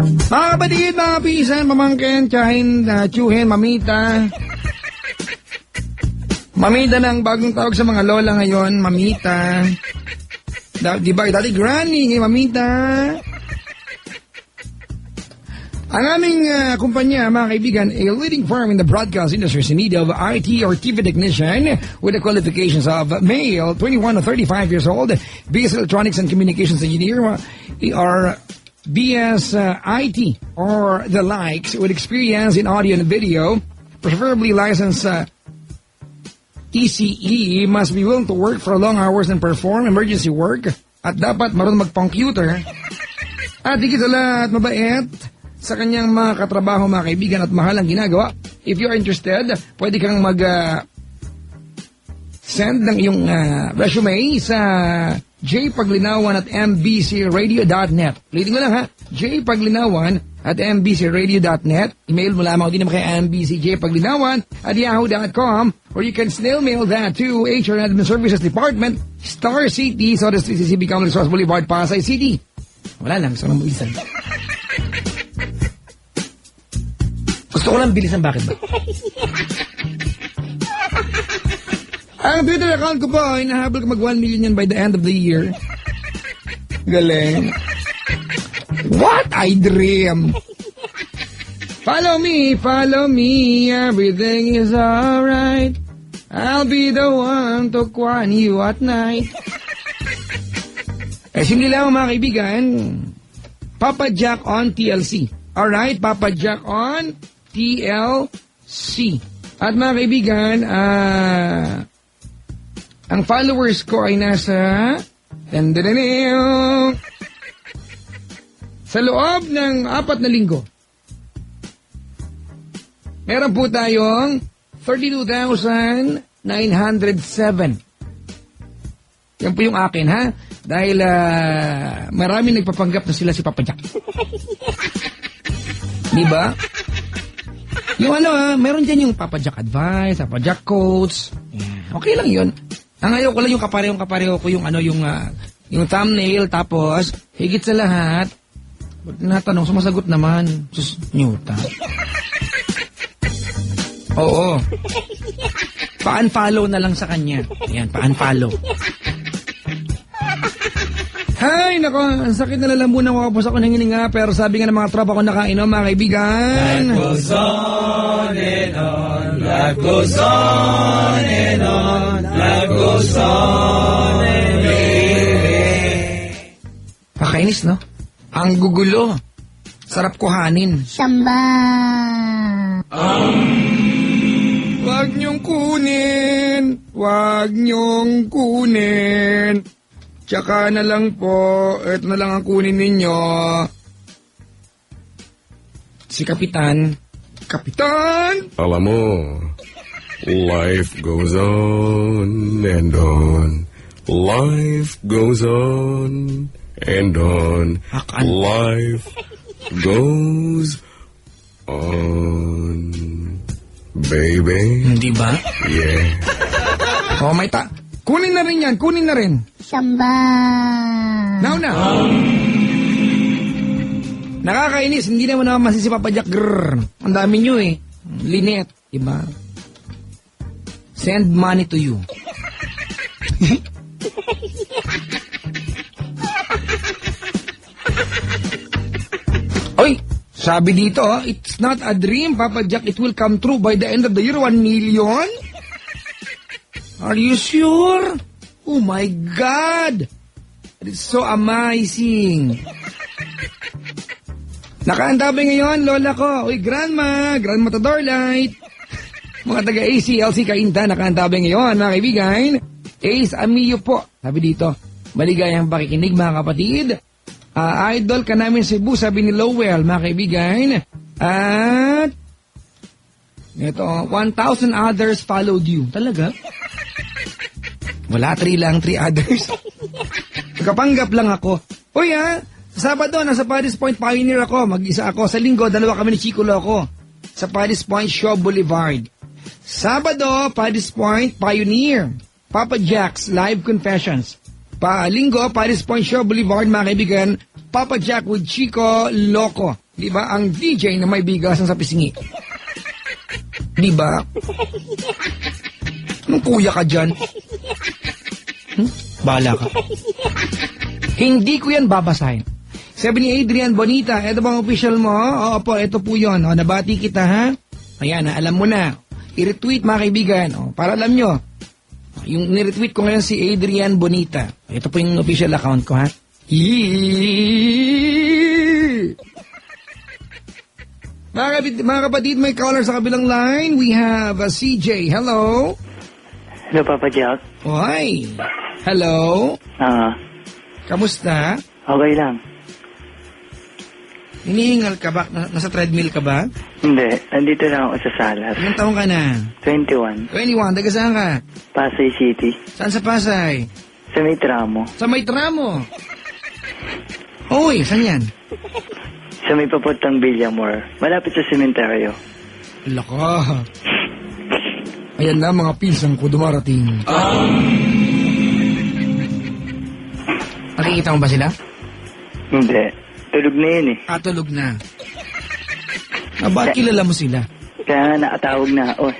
Mga kapatid, mga pisan, pamangkin, tsahin, tsuhin, mamita. Mamita na ang bagong tawag sa mga lola ngayon, mamita. Diba, dati granny, ngayon mamita. Ang aming kumpanya, mga kaibigan, a leading firm in the broadcast industry in need of IT or TV technician with the qualifications of male, 21 to 35 years old, BS Electronics and Communications Engineer, or BS IT or the likes with experience in audio and video, preferably licensed ECE, must be willing to work for long hours and perform emergency work at dapat marunong mag-computer at higit sa lahat mabait sa kanyang mga katrabaho, mga kaibigan, at mahal ang ginagawa. If you are interested, pwede kang send ng iyong resume sa jpaglinawan@mbcradio.net. Ulitin ko lang ha, jpaglinawan@mbcradio.net. Email mo lamang din naman kay mbcjpaglinawan@yahoo.com, or you can snail mail that to HR and Admin Services Department, Star City, Soda Street, CCB, Commonwealth Source Boulevard, Pasay City. Wala lang, gusto ko lang mag-isan. Gusto ko lang bilisan, bakit ba? Ang Twitter account ko po, hinahabol ko mag 1 million yan by the end of the year. Galing. What I dream. Follow me, everything is alright. I'll be the one to kwan you at night. Simple lang mga kaibigan, Papa Jack on TLC. Alright, Papa Jack on TLC. At mga kaibigan, ang followers ko ay nasa sa loob ng 4 na linggo. Meron po tayong 32,907. Yan po yung akin, ha? Dahil marami nagpapanggap na sila si Papa Jack. Diba? Yung meron dyan yung Papa Jack Advice, Papa Jack Quotes. Yeah. Okay lang yun. Ang ayaw ko lang yung kapareho ko yung yung thumbnail, tapos higit sa lahat, pag natanong, sumasagot naman. Sus, nyuta. Oo. Pa-unfollow na lang sa kanya. Ayan, pa-unfollow. Hay, nako, ang sakit na lalamunan ko kapos ako ng hininga, pero sabi nga ng mga tropa ko nakainom, mga kaibigan. Life goes on and on, life goes on and on, life goes on and on. Pakainis, no? Ang gugulo. Sarap kuhanin. Samba. Wag niyong kunin. Wag niyong kunin. Tsaka na lang po, ito na lang ang kunin ninyo. Si Kapitan. Kapitan! Alam mo, life goes on and on. Life goes on and on. Life goes on. Baby. Hindi ba? Yeah. Oh, may kunin na rin yan, kunin na rin. Samba. Now na. Nakakainis, hindi naman naman si Papa Jack. Ang dami nyo eh. Linet, diba? Send money to you. Oy, sabi dito, it's not a dream, Papa Jack. It will come true by the end of the year. 1 million? Are you sure? Oh my God! It's so amazing. Nakaantabay ngayon, lola ko. Uy, Grandma Tadorlight. Mga taga-ACLC Kainta, nakaantabay ngayon, mga kaibigan. Ace Amiyo po. Sabi dito, maligayang pakikinig, mga kapatid. Idol ka namin Cebu, sabi ni Lowell, mga kaibigan. At ito, 1,000 others followed you. Talaga? Wala, 3 lang, 3 others. Nagkapanggap lang ako. Uy sa Sabado, nasa Paddy's Point Pioneer ako. Mag-isa ako. Sa Linggo, 2 kami ni Chico Loco. Sa Paddy's Point Shaw Boulevard. Sabado, Paddy's Point Pioneer. Papa Jack's Live Confessions. Linggo, Paddy's Point Shaw Boulevard, mga kaibigan. Papa Jack with Chico Loco. Di ba? Ang DJ na may bigasan sa pisngi. Di ba? Anong kuya ka dyan? Bahala ka. Hindi ko yan babasahin. Sabi ni Adrian Bonita, eto bang official mo? Oo po, eto po yun. O, nabati kita ha? Ayan, alam mo na. I-retweet mga kaibigan. O, para alam nyo. Yung ni-retweet ko ngayon si Adrian Bonita. Ito po yung official account ko ha. Mga kapatid, may caller sa kabilang line. We have CJ. Hello. Hello, Papa Jack. Oy. Hello. Kamusta? Okay lang. Hinihingal ka ba? Nasa treadmill ka ba? Hindi, nandito lang ako sa salat. Ilang taong ka na? 21. 21. Taga saan ka? Pasay City. Saan sa Pasay? Sa may tramo. Sa may tramo. Uy, saan yan? Sa may papuntang Villamor. Malapit sa sementeryo. Laka. Ayan na mga pinsan ko dumarating. Nakikita mo ba sila? Hindi. Tulog na yun eh. Tulog na. Bakit kilala mo sila? Kaya nga nakatawag na ako eh.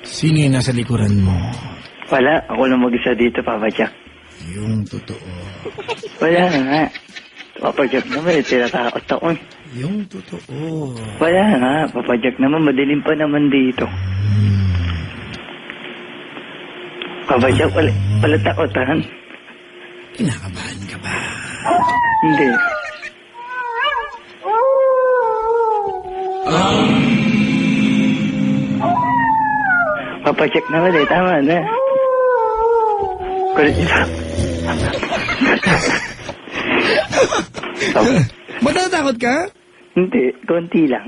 Sino yung nasa likuran mo? Wala, ako lang mag-isa dito, Papa Jack. Yung totoo. Wala na nga. Papa Jack naman, tinatakot ako eh. Yung totoo. Wala nga, Papa Jack naman, madilim pa naman dito. Papa Jack, wala takotan. Kinakabahan ka ba? Hindi. Papa Jack naman eh, tama na. Kulit isa. Ba't natatakot ka? Hindi, konti lang.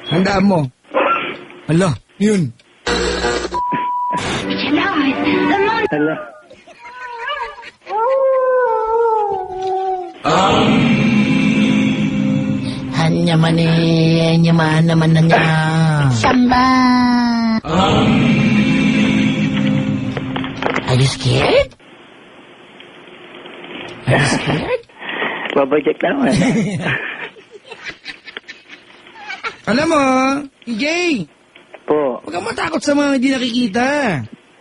Handaan mo. Hala, yun. Hala. Hanyaman naman na niya. Samba. Are you scared? Are you scared? Papa Jack naman. Alam mo, EJ, Po. huwag kang matakot sa mga hindi nakikita.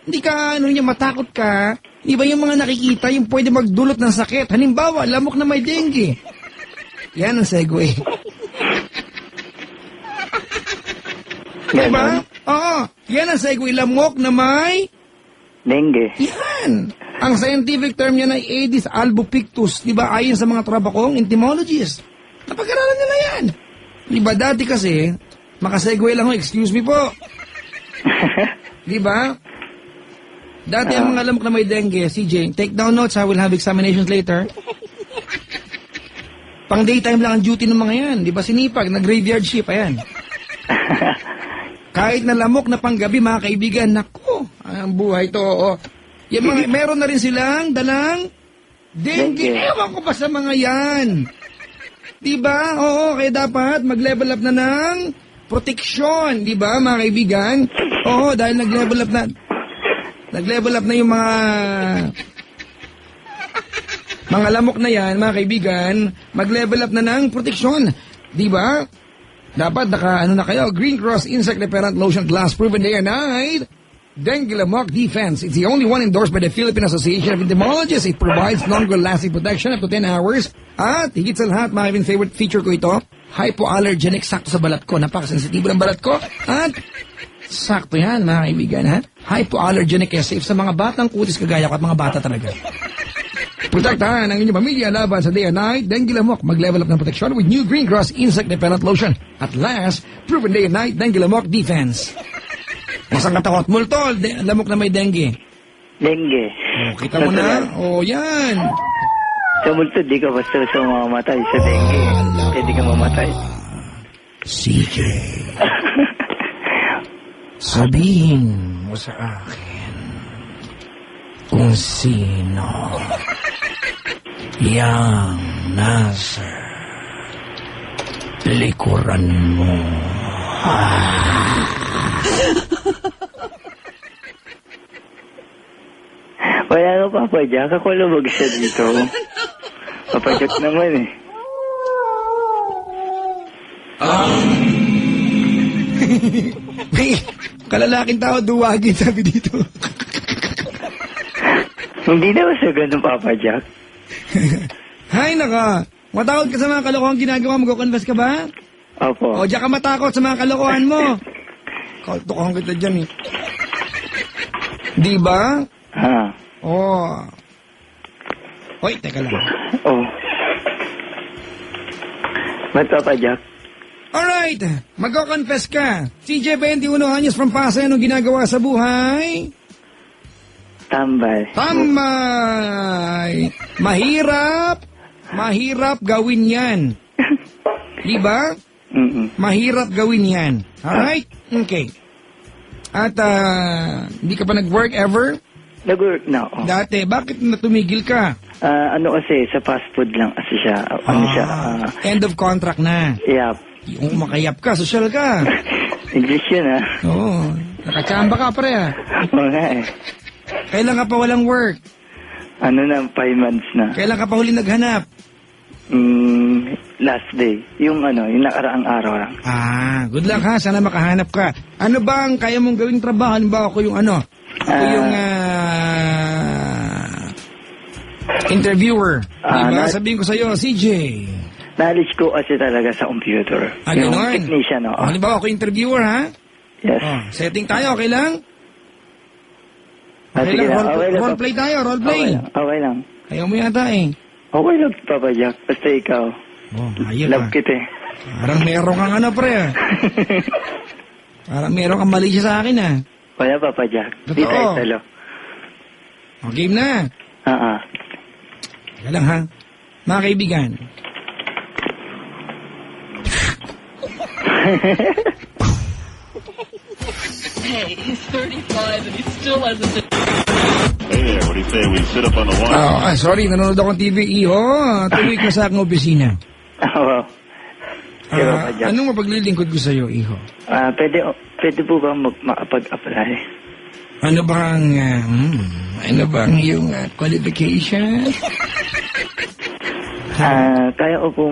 Hindi ka, matakot ka. Di ba yung mga nakikita, yung pwede magdulot ng sakit? Halimbawa, lamok na may dengue. Yan ang segue. Diba? Oo, yan ang segue. Lamok na may... Dengue. Yan. Ang scientific term niya ay Aedes albopictus. Diba? Ayon sa mga trabakong entomologists. Napag-aralan nila yan. Diba? Dati kasi, makasegue lang ako, excuse me po. Diba? Dati ang mga lamok na may dengue, CJ, take down notes, I will have examinations later. Pang daytime lang ang duty ng mga yan. Di ba sinipag, nag-graveyard shift, ayan. Kahit na lamok na panggabi, mga kaibigan, naku, ang buhay to, oo. Yung mga, meron na rin silang dalang dengue. Ewan ko pa sa mga yan. Di ba? Oo, kaya dapat mag-level up na ng proteksyon. Di ba, mga kaibigan? Oo, dahil nag-level up na yung mga lamok na yan, mga kaibigan, mag-level up na ng proteksyon. Di ba? Dapat na kayo, Green Cross Insect Repellent Lotion Glass Proven Day and Night. Dengue Lamok Defense. It's the only one endorsed by the Philippine Association of Entomologists. It provides longer-lasting protection up to 10 hours. At higit sa lahat, mga kaibigan, favorite feature ko ito, hypoallergenic, sakto sa balat ko. Napakasensitibo ng balat ko. At sakto yan, mga kaibigan, ha? Hypoallergenic kaya safe sa mga batang kutis kagaya ko at mga bata talaga. Protektahan ang inyong pamilya laban sa day and night. Dengue Lamok. Mag-level up ng proteksyon with new Green Cross Insect Repellent Lotion. At last, proven day and night Dengue Lamok Defense. Masang katakot. Multol, lamok na may dengue. Dengue. Oh, kita mo na? Oh, yan. Sa multo, di ka basta mamamatay. Sa dengue, pwede ka mamatay. CJ. Sabihin mo sa akin kung sino yang nasa likuran mo. Wala ka, Papa Jack. Ako lumag siya dito. Papa Jack naman eh. May kalalaking tao duwagin, sabi dito. Hindi naman sa ganun, Papa Jack. Hay naka, matakot ka sa mga kalokohan ginagawa mo, mag-confess ka ba? Opo. O, diyan ka matakot sa mga kalokohan mo. Kaltokohan kita dyan eh. Di ba? Ha? Oh. Hoy, teka lang. Oh. Ba't, Papa Jack? Alright, magko-confess ka. CJ, 21 anyos from Pasay, anong ginagawa sa buhay? Tambay. Tamay! Mahirap gawin yan. Di ba? Mahirap gawin yan. Alright? Okay. At, hindi ka pa nag-work ever? Nag-work na ako. Dati, bakit natumigil ka? Ano kasi, sa fast food lang kasi siya. Ano siya? End of contract na. Yep. Yung makayap ka, social ka. English yun, ha? Oo. Nakachamba ka, pre, ah. Oo nga eh. Kailan ka pa walang work? Ano na, 5 months na. Kailan ka pa huli naghanap? Last day. Yung nakaraang araw lang. Good luck ha. Sana makahanap ka. Ano ba ang kaya mong gawing trabaho? Halimbawa ako yung interviewer. Diba? Sabihin ko sa'yo, CJ. Knowledge ko kasi talaga sa computer. Yung Ganon. technician, oo. Halimbawa ako interviewer ha. Yes. Setting tayo, okay lang? Okay Sige lang, lang. Okay lang. roleplay tayo, roleplay. Okay lang. Ayaw mo yata eh. Okay lang, Papa Jack. Basta ikaw. Ayaw Love ka. kita eh. Parang meron kang pre ah. Parang meron kang mali siya sa akin ah. Wala, Papa Jack. Di Totoo. tayo talo. Game na. Kaya lang ha. Mga kaibigan. Hey, he's 35 and he still hasn't been... Hey there, what do you say we sit up on the wall? Sorry, nanonood akong TV. Iho, tuloy ka sa aking opisina. Oo. Sige, Papa Jack. Anong mapaglilingkod ko sa'yo, Iho? Pwede po ba makapag-apply? Ano bang iyong qualification? Kaya ko po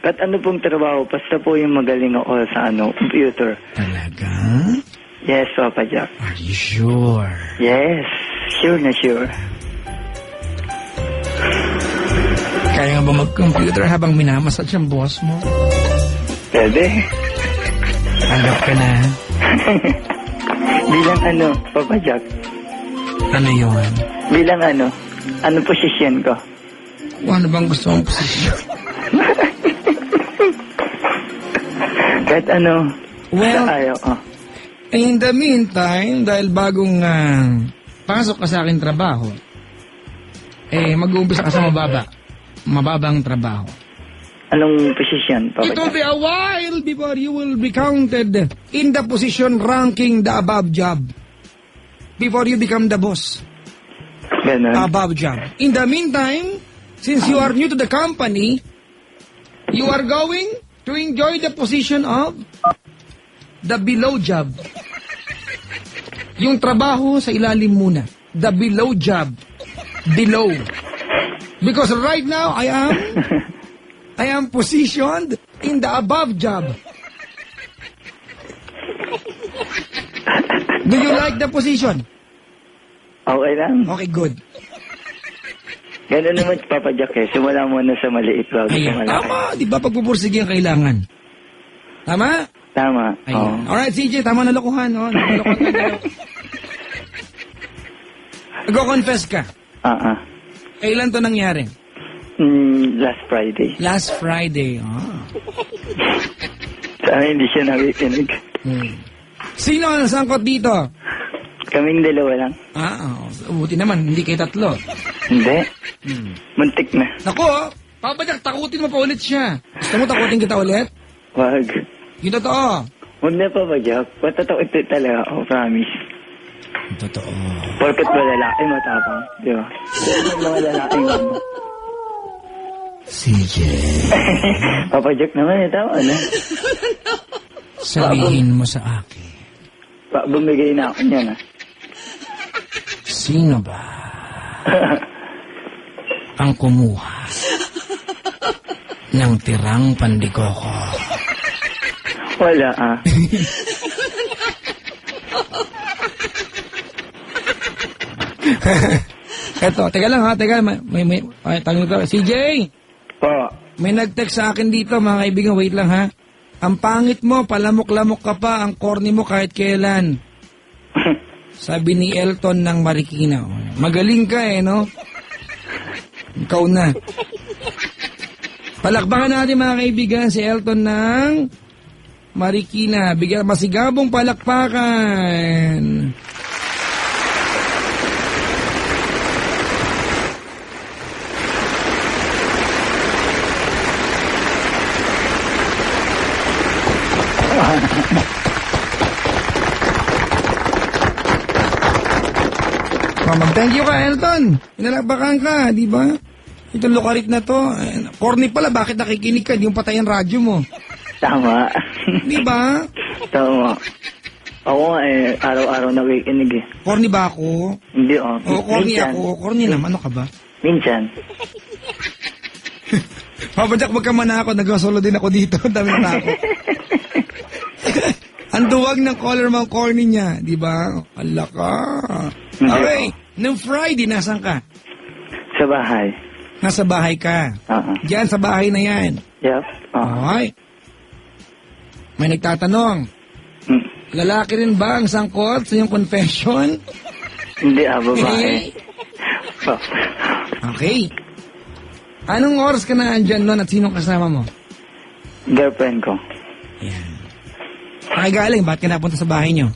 At ano pong trabaho? Basta po yung magaling ako sa computer. Talaga? Yes, Papa Jack. Are you sure? Yes. Sure na sure. Kaya nga ba mag-computer habang minamasat siyang boss mo? Pwede. Tanggap ka na. Bilang Papa Jack? Ano yun? Bilang anong posisyon ko? Ano bang gusto mong posisyon? Kahit Well, ayaw ko. in the meantime, dahil bagong pasok ka sa akin trabaho, mag-uumpisa ka sa mababang trabaho. Anong posisyon, Papa It will Jack? be a while before you will be counted in the position ranking the above job. Before you become the boss. Ganun. Above job. In the meantime, since you are new to the company, you are going to enjoy the position of the below job. Yung trabaho sa ilalim muna. The below job. Below. Because right now, I am positioned in the above job. Do you like the position? Okay lang. Okay, good. Ganun naman, Papa Jack eh. Simula muna sa maliit bago sa Ayan. malaki. Tama, di ba pagpupursige ang kailangan? Tama? Tama. Ayan. Oo. Alright, CJ, tama na lokohan. Nalokohan ka. Nag-confess ka. Kailan to nangyari? Last Friday. Last Friday. Sana hindi siya nakikinig. Sino ang sangkot dito? Kaming dalawa lang. Buti naman, hindi kayo tatlo. Hindi. Muntik na. Naku, Papa Jack, takutin mo pa ulit siya. Gusto mo takutin kita ulit? Wag. Yung totoo. Huwag na, Papa Jack. Patatawa ito talaga ako, promise. Yung totoo. Porket ba lalaki matapang? Di ba? Mga lalaki mo. CJ, Papa Jack naman, tama na. sabihin mo sa akin, Bumigay na ako niyan, sino ba ang kumuha ng tirang pandikoko? Wala Eto, teka lang ha, teka. Ay, tanong ko. CJ, Po. may nag-text sa akin dito, mga kaibigan. Wait lang ha. Ang pangit mo, palamok-lamok ka pa, ang corny mo kahit kailan. Sabi ni Elton ng Marikina. Magaling ka no? Ikaw na. Palakpakan natin mga kaibigan si Elton ng Marikina. Bigyan masigabong palakpakan. Mag-thank you ka, Elton. Pinalakpakan ka, di ba? Ito lukarit na to. Corny pala, bakit nakikinig ka? Di yung patayan radyo mo. Tama. Di ba? Tama. Ako nga araw-araw nakikinig eh. Corny ba ako? Hindi Oo, corny Minsan. ako. Corny naman, ano ka ba? Minsan. Papadyak, wag ka man ako. Nag-solo din ako dito. Dami na ako. Ang duwag ng color mga corny niya. Di ba? Ala ka. Okay. Nung Friday, nasan ka? Sa bahay. Nasa bahay ka. Diyan sa bahay na yan. Yep. Okay. May nagtatanong. Lalaki rin ba ang sangkot sa iyong confession? Hindi babae. Okay. Anong oras ka na andyan nun at sinong kasama mo? Girlfriend ko. Ayan. Galing, ba't ka napunta sa bahay nyo?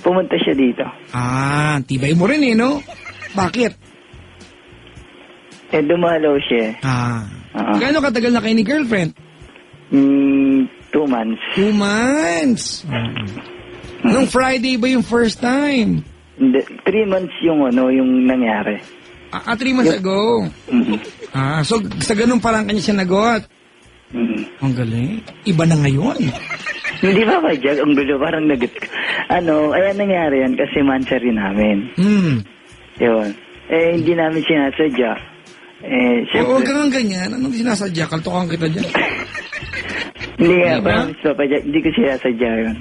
Pumunta siya dito. Tibay mo rin no? Bakit? Dumalaw siya. Gaano katagal na kayo ni girlfriend? 2 months. 2 months. Nung Friday ba yung first time? 3 months yung nangyari. 3 months ago. So sa ganun parang kanya siya nagot. Ang galing. Iba na ngayon. Hindi ba Jack? Ang gulo, parang nagot. Ayan nangyari yan kasi mansa rin namin. Yun. Hindi namin sinasadya. Oo, ganun ganyan. Anong sinasadya? Kaltokan kita dyan. Hindi nga, parang Papa Jack, hindi ko sinasadya yun.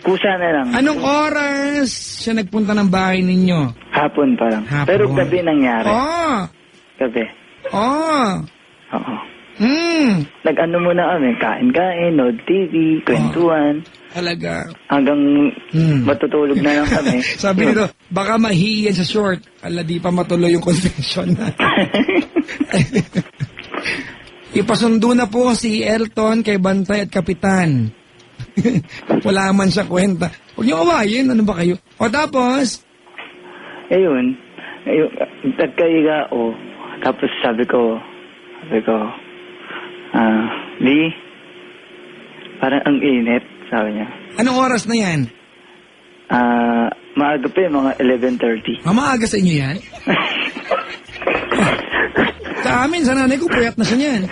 Kusa na lang. Anong oras siya nagpunta ng bahay ninyo? Hapon pa lang. Hapon. Pero gabi nangyari. Gabi. Oo. Nag-ano muna kami, kain-kain, nod TV, kwentuhan. Talaga. Hanggang matutulog na lang kami. Sabi nito, baka mahihiyan sa short. Ala, di pa matuloy yung confession na. Ipasundo na po si Elton kay Bantay at Kapitan. Wala man siya kwenta. Huwag niyo awayin, ano ba kayo? O tapos? Ayun, nagkaiga ako. Tapos sabi ko, Lee, parang ang init, sabi niya. Anong oras na yan? Maaga pa mga 11:30. Maaga sa inyo yan? Sa amin, sa nanay ko, puyat na siya niyan.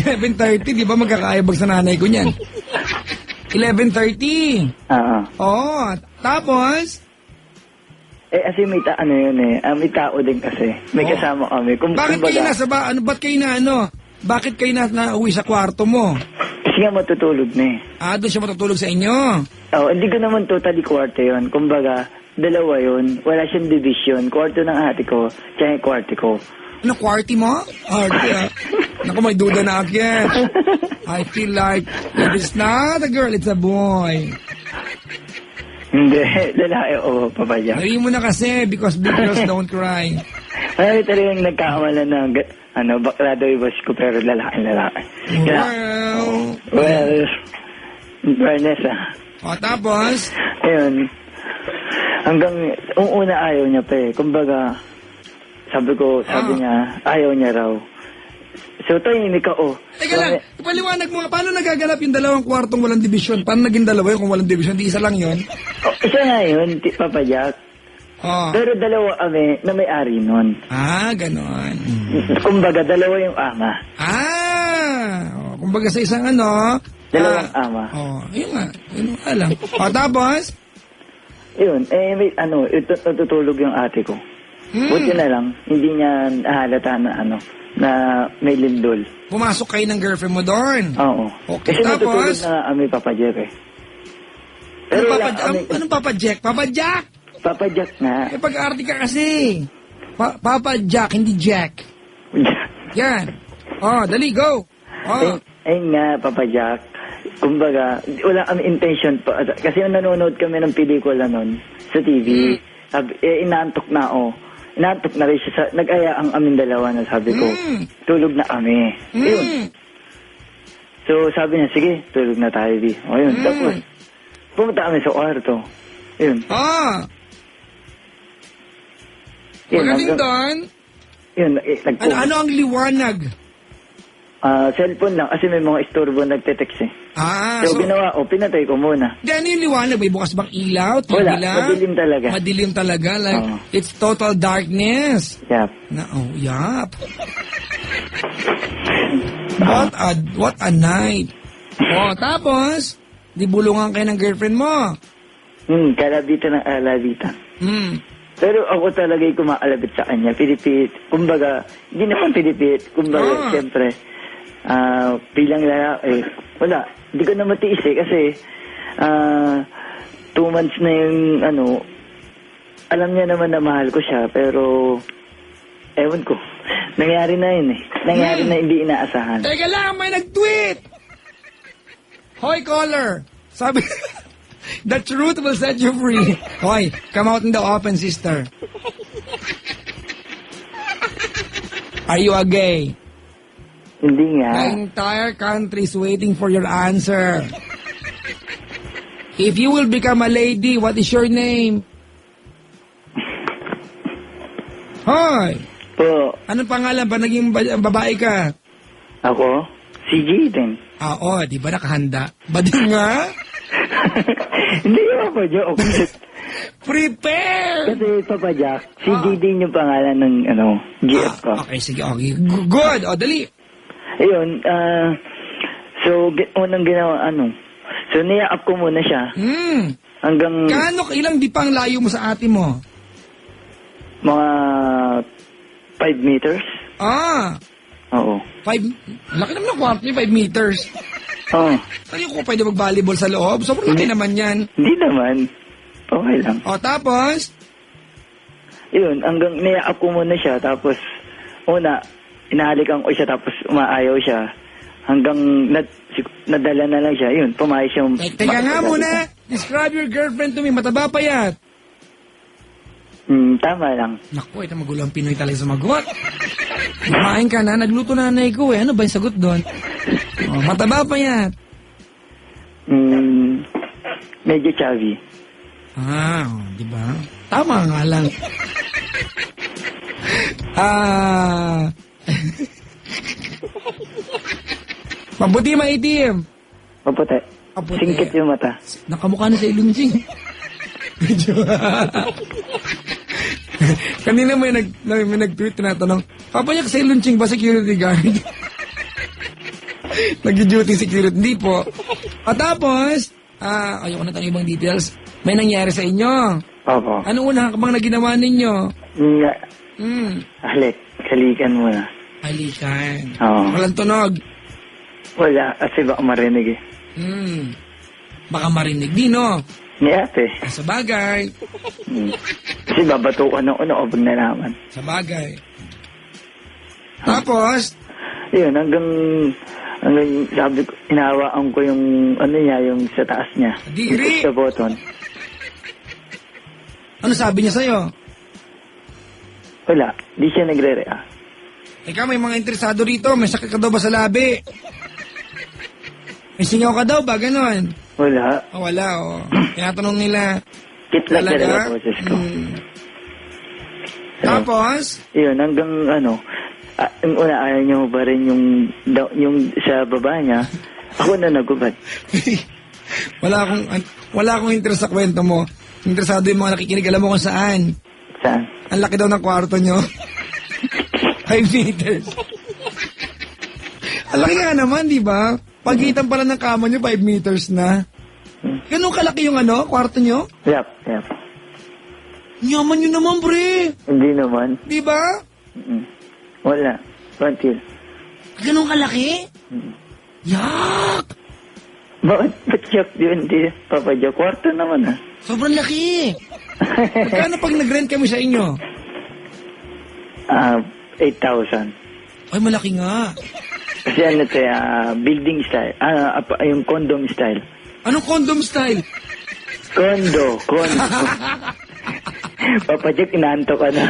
11:30, di ba magkakaibag sa nanay ko niyan? 11:30. Oo, tapos? Kasi may may tao din kasi. May kasama kami. Bakit kayo nasa Bakit kayo nauwi sa kwarto mo? Kasi nga matutulog na doon siya matutulog sa inyo? Hindi ko naman totally kwarto yun. Kumbaga, dalawa yun. Wala siyang division. Kwarto ng ate ko, tsaka yung kwarto ko. Ano, kwarty mo? Naku, may duda na agad. I feel like it is not a girl, it's a boy. Hindi, lalaki Papa Jack. Narinig mo na kasi because big girls don't cry. Ay, talagang nagkakamala na bakla daw yung boss ko pero lalaki. Well, in fairness tapos? Ayun, hanggang, una ayaw niya pa kumbaga, sabi niya, ayaw niya raw. So, tahimik ako. Teka lang, ipaliwanag mo nga, paano nagaganap yung dalawang kwartong walang division? Paano naging dalawa yun kung walang division? Di isa lang yun? Isa nga yun, Papa Jack. Pero dalawa kami na may-ari nun. Ganon. Kumbaga, dalawa yung ama. Kumbaga sa isang dalawang ama. Yun nga. Yun nga lang. Tapos? Yun, may natutulog yung ate ko. Buti na lang, hindi niya nahalata na na may lindol. Pumasok kayo ng girlfriend mo doon. Oo. Okay, Kasi natutulog tapos? na nga kami, Papa Jack eh. Anong Papa Jack? Papa Jack? Papa Jack nga. Eh, pag-arte ka kasi. Papa Jack, hindi Jack. Yan. Oh, dali, go. Oh. Ayun nga, Papa Jack. Kumbaga, wala kami intention pa. Kasi yung nanonood kami ng pelikula nun sa TV. Sabi, inaantok na ako. Inaantok na rin siya. Nag-aya ang aming dalawa na sabi ko, tulog na kami. Ayun. So sabi niya, sige, tulog na tayo, di. O yun, tapos, pumunta kami sa kwarto. Ayun. Yun, Magaling doon. Yun, Ano ang liwanag? cellphone lang kasi may mga istorbo nagte-text eh. So, ginawa ko, pinatay ko muna. Di, ano yung liwanag? May bukas bang ilaw? TV Wala, lang? madilim talaga. Madilim talaga. Like, it's total darkness. Yep. Yup. What a night. Tapos, di bulungan kayo ng girlfriend mo. Kalabita ng alabita. Pero ako talaga yung kumaalabit sa kanya. Pilipit. Kumbaga, hindi naman pilipit. Kumbaga, siyempre, bilang lalaki, wala. Hindi ko na matiis eh. Kasi, 2 months na yung, alam niya naman na mahal ko siya. Pero, ewan ko. Nangyari na yun eh. Nangyari na hindi inaasahan. Teka lang, may nag-tweet! Hoy, caller! Sabi, the truth will set you free. Hoy, come out in the open, sister. Are you a gay? Hindi nga. The entire country is waiting for your answer. If you will become a lady, what is your name? Hoy! Po, Anong pangalan ba naging babae ka? ako? Si Jaden. Di ba nakahanda? Bading nga? Hindi ako joke. Prepare! Kasi Papa Jack, si Jaden yung pangalan ng GF ko. Okay, sige, okay. Good, dali. Ayun, so, unang ginawa, so, niyakap ko muna siya. Hanggang Ilang di pang layo mo sa ate mo? mga 5 meters. Oo. 5, laki naman ng kwarto niya, 5 meters. Oo. Tayo ko pwede mag-volleyball sa loob. Sobrang laki naman yan. Hindi naman. Okay lang. Tapos? Yun, hanggang niyakap ko muna siya, tapos, inahalikan ko siya, tapos umaayaw siya. Hanggang nadala na lang siya. Yun, pumayos siya. Teka nga muna. Describe your girlfriend to me. Mataba pa yan. Tama lang. Naku, ito magulang Pinoy talaga sumagot. Kumain ka na, nagluto na nanay ko eh. Ano ba yung sagot doon? Mataba pa yan. Medyo chubby. Di ba? Tama nga lang. Mabuti maitim. Maputi. Maputi. Singkit yung mata. Nakamukha na sa ilungsing. Kanina may nag-tweet na tanong, papayak sa ilungsing ba security guard? Nag-duty security. Hindi po. Tapos, ayoko na tayong ibang details. May nangyari sa inyo. Opo. Ano una ka bang na ginawa ninyo? Halikan muna. Halikan. Oo. Walang tunog. Wala, kasi baka marinig eh. Baka marinig din, no? Ni ate. Sa bagay. Kasi babato ko ng pag nalaman. Sa bagay. Tapos? Yun, hanggang sabi ko, inahawaan ko yung, yung sa taas niya. Diri. Sa button. Ano sabi niya sa'yo? Wala, di siya nagre-react. Ikaw, may mga interesado rito. May sakit ka daw ba sa labi? May singaw ka daw ba? Ganon. Wala. Wala, Tinatanong nila. Kitlag talaga boses ko. Tapos? Yun, hanggang yung una ayaw niya ba rin yung sa baba niya, ako na nagubad. wala akong interest sa kwento mo. Interesado yung mga nakikinig. Alam mo kung saan? Saan? Ang laki daw ng kwarto nyo. 5 meters. Ang laki nga naman, di ba? Pagitan pala ng kama nyo, 5 meters na. Ganun kalaki yung kwarto nyo? Yep. Yaman nyo naman, pre. Hindi naman. Di ba? Wala. Kontil. Ganun kalaki? Yak! Bakit Jack yun? Hindi, Papa Jack. Kwarto naman ah. Sobrang laki. Magkano pag nag-rent kami sa inyo? 8,000. Ay, malaki nga. Kasi ano to, building style. Yung condom style. Anong condom style? Condo. Papa Jack, inaanto ka na.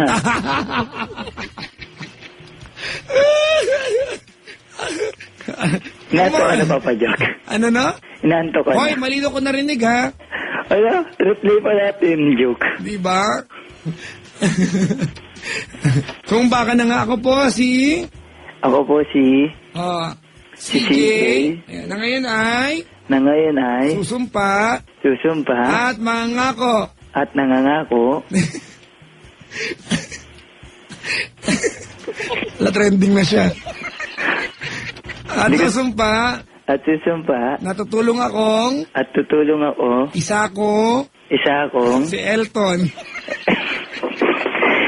Inaanto ka na, Papa Jack. Ano na? Inaanto ka Hoy, na. malino ko narinig ha. Ala, replay pa natin, joke. Di ba? Sumba ka na nga ako po si... Ako po si si Si CJ. CJ. Ayan, na ngayon ay na ngayon ay susumpa susumpa at mangako. at nangangako Trending na siya. At susumpa at susumpa na tutulong akong at tutulong ako isa akong si si Elton.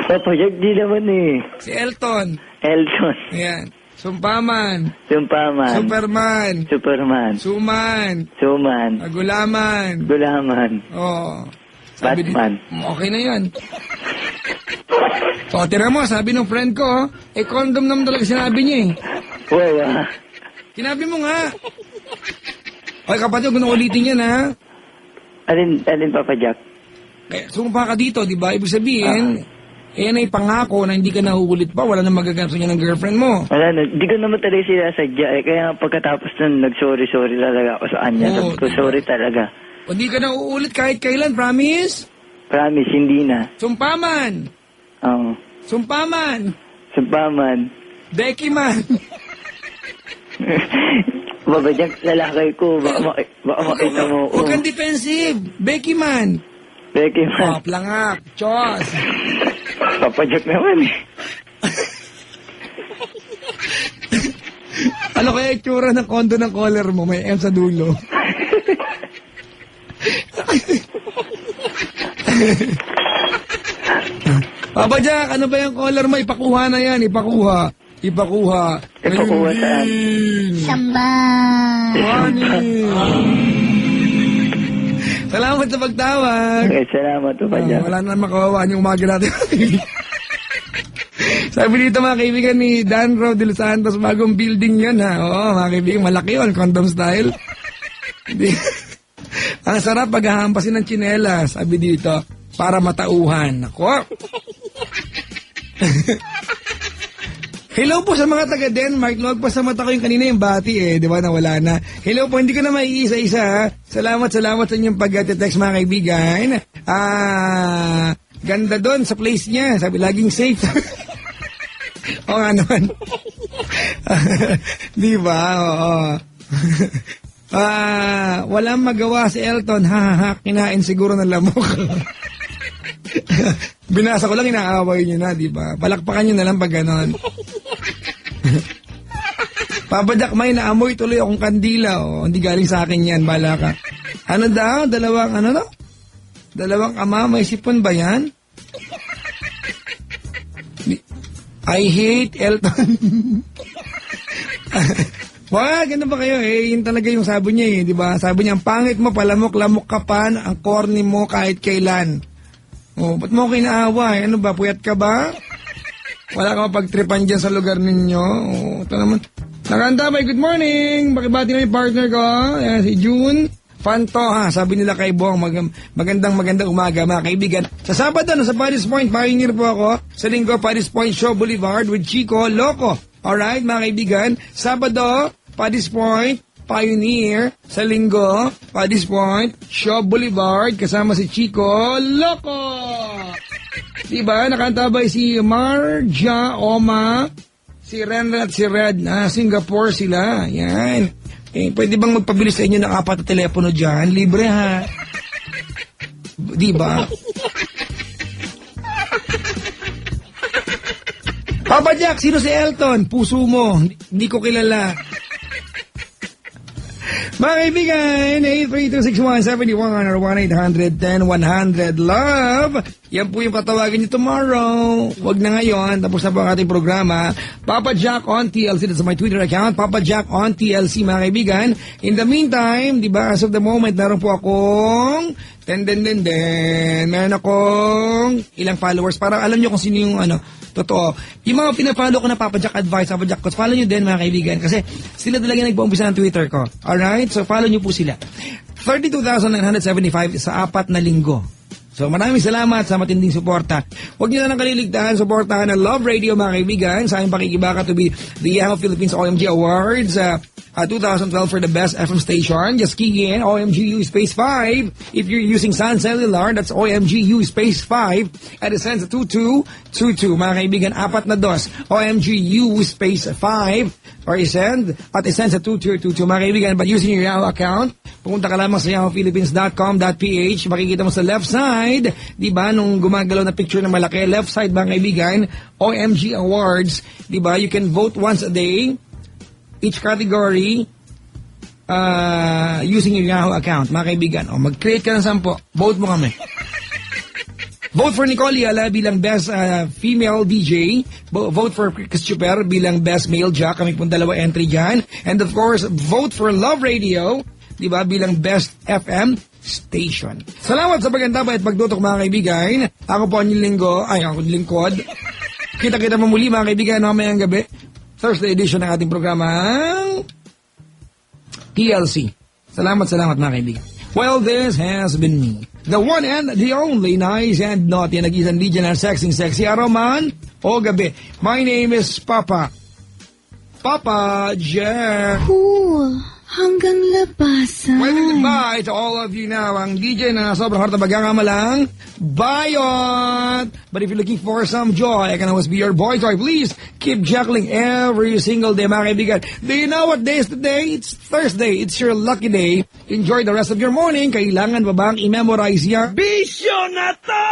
Papa Jack, di naman eh. Si Elton. Elton. Ayan. Sumpaman. Sumpaman. Superman. Superman. Suman. Suman. Agulaman. Gulaman. Oh. Batman. Okay na yan. So, tira mo, sabi ng friend ko, condom naman talaga sinabi niya eh. Wow. Sinabi mo nga. Okay, kapatid, kung ulitin yan ha. Alin Papa Jack? Eh, sumpa ka dito, di ba? Ibig sabihin, yan ay pangako na hindi ka nahuhulit pa, wala na magaganap sa inyo ng girlfriend mo. Wala na, di ko naman talaga sila sadya eh. Kaya pagkatapos nun, nag-sorry talaga ako sa kanya. Oo, Sabi ko, sorry talaga. O di ka nauulit kahit kailan, promise? Promise, hindi na. Sumpaman. Oo. Sumpaman. Sumpaman. Becky man. Papa Jack, lalakay ko. Baka makita mo ko. Huwag kang defensive. Becky man. Becky Oh, man. plangak. Chos. Papa Jack naman eh. Ano kaya itsura ng kondo ng collar mo? May M sa dulo. Papa Jack, ano ba yung collar mo? Ipakuha na yan. Ipakuha. Ipakuha saan? Samba. Salamat sa pagtawag. Okay, salamat Papa Jack. Wala na makawawaan yung umaga natin. Sabi dito mga kaibigan ni Dan Row de Los Santos, bagong building yan ha. Oo, mga kaibigan, malaki yun, condom style. Ang sarap paghahampasin ng tsinelas, sabi dito, para matauhan. Ako. Hello po sa mga taga Denmark. Luwag pa sa mata ko yung kanina yung bati eh. Di ba? Nawala na. Hello po. Hindi ko na maiisa-isa ha. Salamat sa inyong pag-text mga kaibigan. Ganda doon sa place niya. Sabi, laging safe. Oo nga naman. Di ba? Oo. Walang magawa si Elton. Ha, kinain siguro ng lamok. Binasa ko lang, inaaway niyo na, di ba? Palakpakan niyo na lang pag ganon. Papa Jack, may naamoy tuloy akong kandila. Oh. Hindi galing sa akin yan, bala ka. Ano daw? Dalawang ama, may sipon ba yan? I hate Elton. Wag, ano ba kayo eh? Yun talaga yung sabi niya eh, di ba? Sabi niya, ang pangit mo, palamok-lamok ka pa, ang corny mo kahit kailan. Oh, ba't mo kinaawa eh? Ano ba, puyat ka ba? Wala ka mapagtripan dyan sa lugar ninyo. Oh, ito naman. Nakanta, good morning. Bakibati na yung partner ko. Ayan, si June. Fanto ha, sabi nila kay Bong, magandang umaga mga kaibigan. Sa Sabado, sa Paris Point, pioneer po ako. Sa Linggo, Paris Point Show Boulevard with Chico Loco. Alright mga kaibigan, Sabado, Paris Point, Pioneer. Sa Linggo, Paris Point Show Boulevard, kasama si Chico Loco. Diba, nakantabay si Marja Oma, si Renrat, si Red, Singapore sila. Yan. Eh, pwede bang magpabilis sa inyo ng 4 na telepono dyan? Libre ha. Diba? Papa Jack, sino si Elton? Puso mo. Hindi ko kilala. Mga kaibigan, 8326171 or 1-800-10-100-LOVE. Yan po yung patawagan niyo tomorrow. Huwag na ngayon. Tapos na po ang ating programa. Papa Jack on TLC. That's my Twitter account. Papa Jack on TLC, mga kaibigan. In the meantime, di ba, as of the moment, meron po akong meron akong ilang followers. Para alam nyo kung sino yung totoo. Yung mga pinafollow ko na Papa Jack Advice, Papa Jack Coach, follow nyo din, mga kaibigan. Kasi sila talaga nagpa-umpisa ng Twitter ko. Alright? So follow nyo po sila. 32,975 sa 4 na linggo. So maraming salamat sa matinding suporta. Huwag niyo na nang kaliligtaan, suportahan ng Love Radio, mga kaibigan, sa aming pakikibaka to be the Yahoo Philippines OMG Awards 2012 for the best FM station. Just key in OMGU space 5. If you're using Sun Cellular, that's OMGU space 5 at send sa 2222. Mga kaibigan, 4 na dos. OMGU space 5 or isend at isend sa 2222. Mga kaibigan, but using your Yahoo account, pumunta ka lamang sa yahoophilippines.com.ph. Makikita mo sa left side, di ba, nung gumagalaw na picture na malaki, left side, mga kaibigan, OMG Awards, di ba, you can vote once a day, each category, using your Yahoo account, mga kaibigan. O, mag-create ka ng 10, vote mo kami. Vote for Nicole Yala bilang best female DJ. Vote for Chris Chuper bilang best male jack. Kami pong 2 entry dyan. And of course, vote for Love Radio, di ba, bilang best FM station. Salamat sa pagantabay at pagtutok, mga kaibigan. Ako po ang lingkod. Kita-kita mo muli, mga kaibigan, mamayang gabi. Thursday edition ng ating programang TLC. Salamat, mga kaibigan. Well, this has been me. The one and the only nice and naughty nag-isang DJ na sexy araw man o gabi. My name is Papa Jack. Hanggang labasan. Well, goodbye to all of you now. Ang DJ na sobrang harta bagangamalang Bayot. But if you're looking for some joy, I can always be your boy toy. Please keep juggling every single day, mga kaibigan. Do you know what day is today? It's Thursday. It's your lucky day. Enjoy the rest of your morning. Kailangan ba bang i-memorize yan? Bisyo na to!